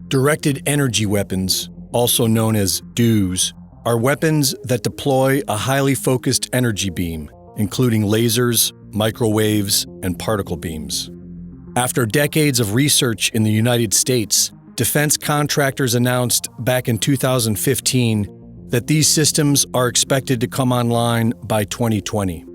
Directed energy weapons, also known as DUs, are weapons that deploy a highly focused energy beam, including lasers, microwaves, and particle beams. After decades of research in the United States, defense contractors announced back in 2015 that these systems are expected to come online by 2020,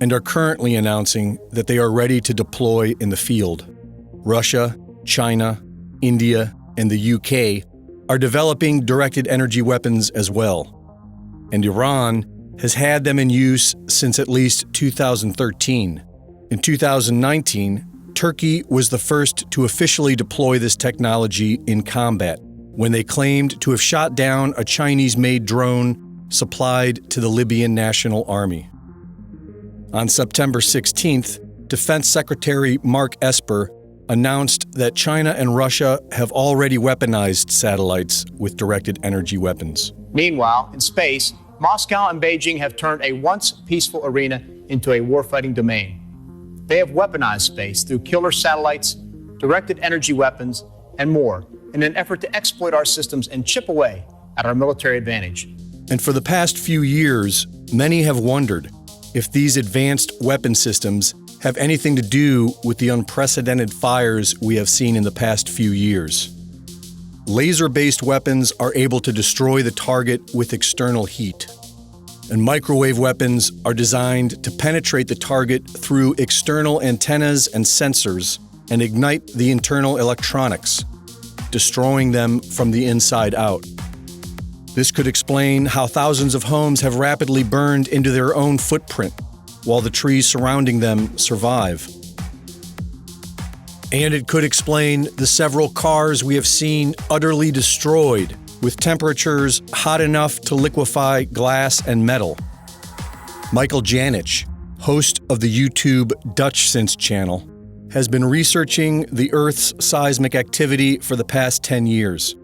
and are currently announcing that they are ready to deploy in the field. Russia, China, India, and the UK are developing directed energy weapons as well. And Iran has had them in use since at least 2013. In 2019, Turkey was the first to officially deploy this technology in combat, when they claimed to have shot down a Chinese-made drone supplied to the Libyan National Army. On September 16th, Defense Secretary Mark Esper announced that China and Russia have already weaponized satellites with directed energy weapons. Meanwhile, in space, Moscow and Beijing have turned a once peaceful arena into a warfighting domain. They have weaponized space through killer satellites, directed energy weapons, and more in an effort to exploit our systems and chip away at our military advantage. And for the past few years, many have wondered if these advanced weapon systems have anything to do with the unprecedented fires we have seen in the past few years. Laser-based weapons are able to destroy the target with external heat, and microwave weapons are designed to penetrate the target through external antennas and sensors and ignite the internal electronics, destroying them from the inside out. This could explain how thousands of homes have rapidly burned into their own footprint, while the trees surrounding them survive. And it could explain the several cars we have seen utterly destroyed, with temperatures hot enough to liquefy glass and metal. Michael Janich, host of the YouTube DUTCHSINSE channel, has been researching the Earth's seismic activity for the past 10 years.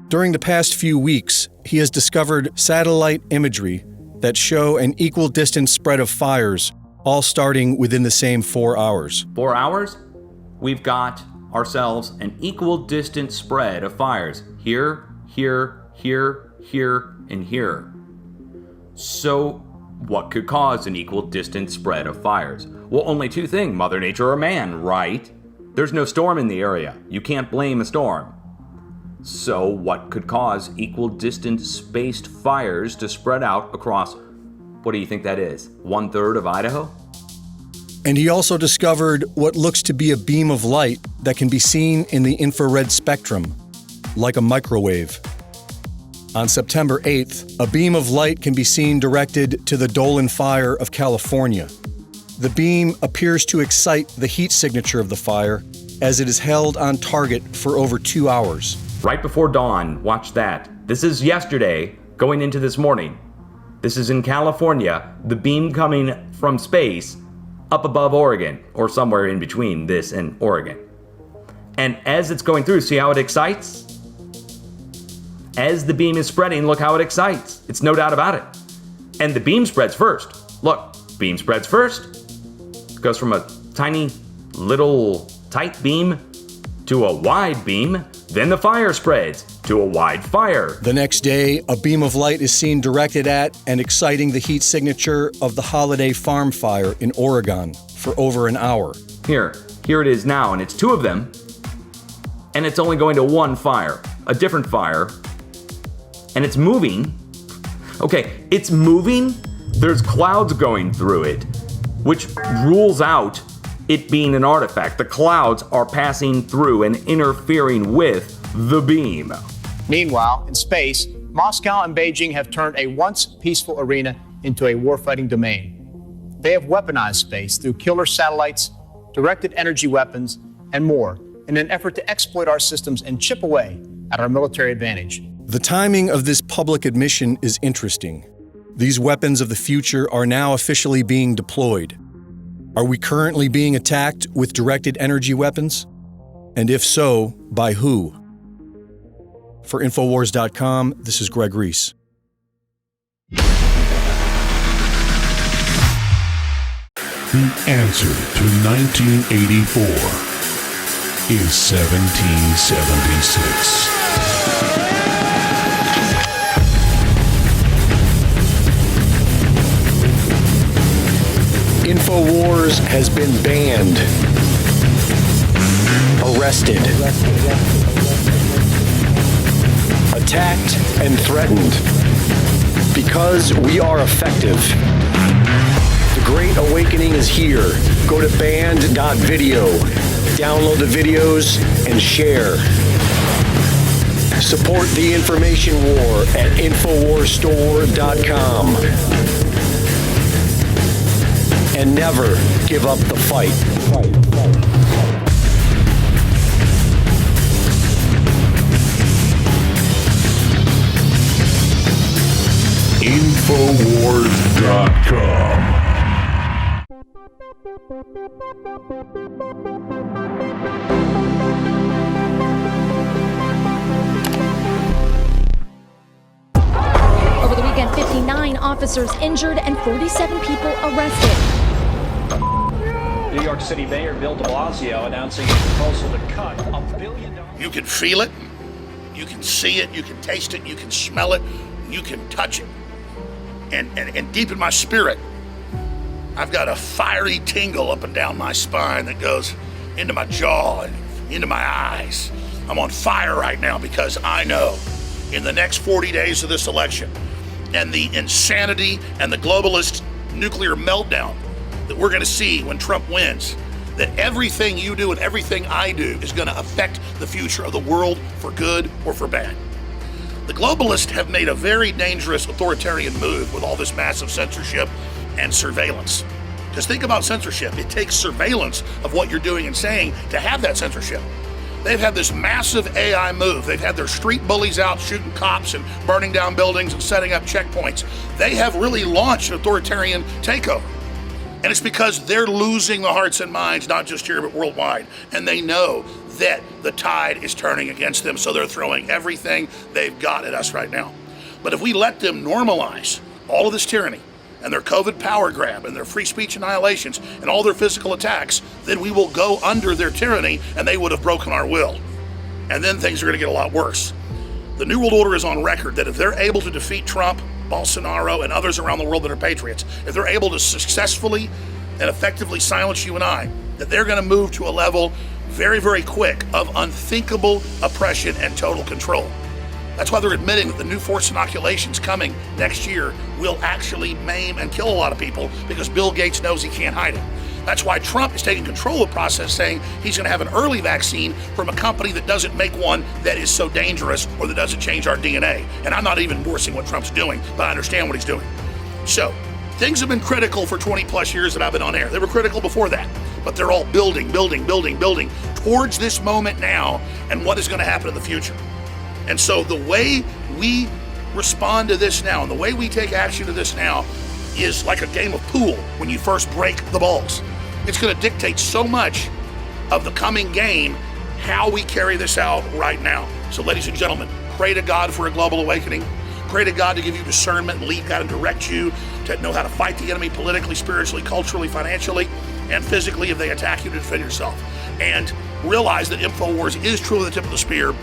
During the past few weeks, he has discovered satellite imagery that show an equal distance spread of fires, all starting within the same 4 hours. 4 hours? We've got ourselves an equal distance spread of fires. Here, here, here, here, and here. So, what could cause an equal distance spread of fires? Well, only two things, Mother Nature or man, right? There's no storm in the area. You can't blame a storm. So, what could cause equal distance spaced fires to spread out across, what do you think that is, 1/3 of Idaho? And he also discovered what looks to be a beam of light that can be seen in the infrared spectrum, like a microwave. On September 8th, a beam of light can be seen directed to the Dolan Fire of California. The beam appears to excite the heat signature of the fire as it is held on target for over 2 hours. Right before dawn, watch that. This is yesterday, going into this morning. This is in California, the beam coming from space up above Oregon, or somewhere in between this and Oregon. And as it's going through, see how it excites? As the beam is spreading, look how it excites. It's no doubt about it. And the beam spreads first. Look, beam spreads first. It goes from a tiny, little, tight beam to a wide beam. Then the fire spreads to a wide fire. The next day, a beam of light is seen directed at and exciting the heat signature of the Holiday Farm Fire in Oregon for over an hour. Here it is now, and it's two of them. And it's only going to one fire, a different fire. And it's moving. Okay, it's moving. There's clouds going through it, which rules out it being an artifact. The clouds are passing through and interfering with the beam. Meanwhile, in space, Moscow and Beijing have turned a once peaceful arena into a warfighting domain. They have weaponized space through killer satellites, directed energy weapons, and more in an effort to exploit our systems and chip away at our military advantage. The timing of this public admission is interesting. These weapons of the future are now officially being deployed. Are we currently being attacked with directed energy weapons? And if so, by who? For Infowars.com, this is Greg Reese. The answer to 1984 is 1776. InfoWars has been banned, arrested, attacked, and threatened. Because we are effective. The Great Awakening is here. Go to banned.video, download the videos, and share. Support the information war at InfoWarsStore.com. And never give up the fight. InfoWars.com. Over the weekend, 59 officers injured and 47 people arrested. New York City Mayor Bill de Blasio announcing a proposal to cut $1 billion. You can feel it, you can see it, you can taste it, you can smell it, you can touch it. And deep in my spirit, I've got a fiery tingle up and down my spine that goes into my jaw and into my eyes. I'm on fire right now because I know in the next 40 days of this election and the insanity and the globalist nuclear meltdown that we're going to see when Trump wins, that everything you do and everything I do is going to affect the future of the world for good or for bad. The globalists have made a very dangerous authoritarian move with all this massive censorship and surveillance. Just think about censorship. It takes surveillance of what you're doing and saying to have that censorship. They've had this massive AI move. They've had their street bullies out shooting cops and burning down buildings and setting up checkpoints. They have really launched an authoritarian takeover. And it's because they're losing the hearts and minds, not just here, but worldwide. And they know that the tide is turning against them, so they're throwing everything they've got at us right now. But if we let them normalize all of this tyranny and their COVID power grab and their free speech annihilations and all their physical attacks, then we will go under their tyranny and they would have broken our will. And then things are going to get a lot worse. The New World Order is on record that if they're able to defeat Trump, Bolsonaro, and others around the world that are patriots, if they're able to successfully and effectively silence you and I, that they're going to move to a level very, very quick of unthinkable oppression and total control. That's why they're admitting that the new forced inoculations coming next year will actually maim and kill a lot of people because Bill Gates knows he can't hide it. That's why Trump is taking control of the process, saying he's going to have an early vaccine from a company that doesn't make one that is so dangerous or that doesn't change our DNA. And I'm not even endorsing what Trump's doing, but I understand what he's doing. So, things have been critical for 20 plus years that I've been on air. They were critical before that, but they're all building towards this moment now and what is going to happen in the future. And so the way we respond to this now and the way we take action to this now is like a game of pool when you first break the balls. It's going to dictate so much of the coming game how we carry this out right now. So ladies and gentlemen, pray to God for a global awakening. Pray to God to give you discernment and lead God and direct you to know how to fight the enemy politically, spiritually, culturally, financially, and physically if they attack you to defend yourself. And realize that InfoWars is truly the tip of the spear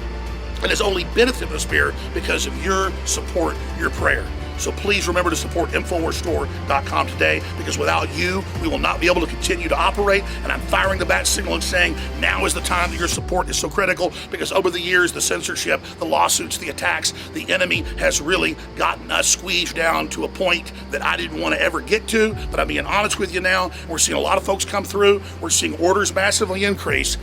and has only been at the tip of the spear because of your support, your prayer. So please remember to support InfoWarsStore.com today, because without you, we will not be able to continue to operate. And I'm firing the bat signal and saying now is the time that your support is so critical, because over the years, the censorship, the lawsuits, the attacks, the enemy has really gotten us squeezed down to a point that I didn't want to ever get to. But I'm being honest with you now. We're seeing a lot of folks come through. We're seeing orders massively increase.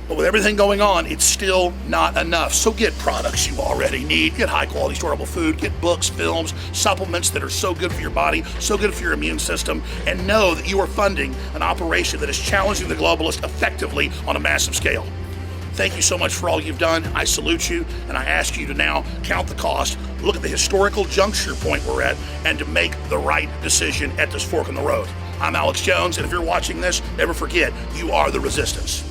But with everything going on, it's still not enough. So get products you already need. Get high quality storable food. Get books, films, supplements that are so good for your body, so good for your immune system. And know that you are funding an operation that is challenging the globalists effectively on a massive scale. Thank you so much for all you've done. I salute you, and I ask you to now count the cost, look at the historical juncture point we're at, and to make the right decision at this fork in the road. I'm Alex Jones, and if you're watching this, never forget, you are the resistance.